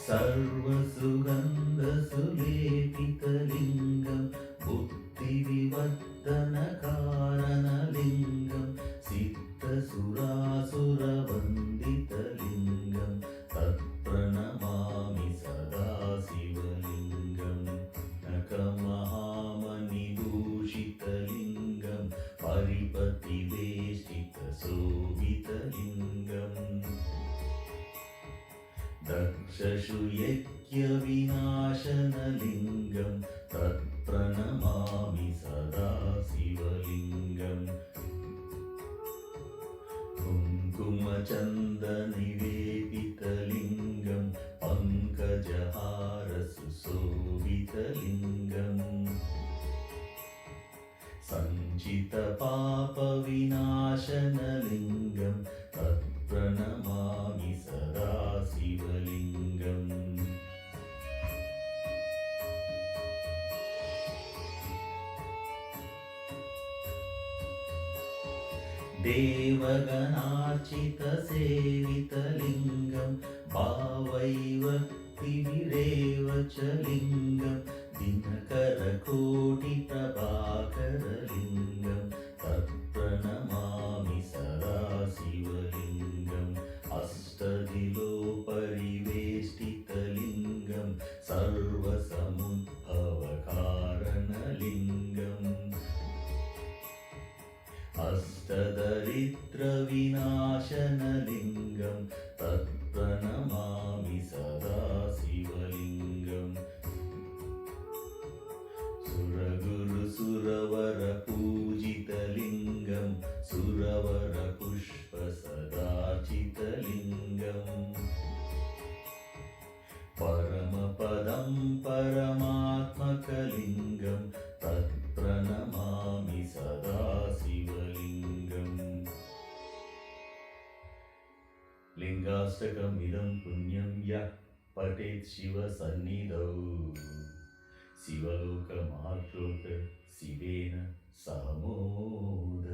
सर्वसुगन्धसुलेपितलिङ्गं बुद्धिविवर्धनकारणलिङ्गं सिद्धसुरासुरवन्दितलिङ्गं तत्प्रणमामि सदा शिवलिङ्गं नखमहामणिभूषितलिङ्गं परिपतिवेष्टितशोभितलिङ्गम् दक्षशूयज्ञविनाशनलिङ्गं तत्प्रणमामि सदा शिवलिङ्गम् कुङ्कुमचन्दनिवेदितलिङ्गं पङ्कजहारसुशोभितलिङ्गम् सञ्चितपापविनाशनलिङ्गं तत्प्रणमामि सदा शिवलिङ्गम् देवगणार्चितसेवितलिङ्गं भावैवक्तिविरेव च लिङ्गं दिनकरकोटिप्रभाकरलिङ्गं तत्प्रणमामि सदा शिवलिङ्गम् अष्टदिलोपरिवेष्टितलिङ्गं सर्वसमुद्भवकारणलिङ्गम् अष्टदरिद्रविनाशनलिङ्गं तत्प्रणमामि सदा शिवलिङ्गम् सुरगुरुसुरवरपूजितलिङ्गं सुरवरपुष्पसदार्चितलिङ्गम् परमपदं परमात्मकलिङ्गं तत्प्रणमामि सदा शिवलिङ्गम् लिङ्गाष्टकमिदं पुण्यं यः पठेत् शिवसन्निधौ शिवलोकमाप्नोत् शिवेन सह मोद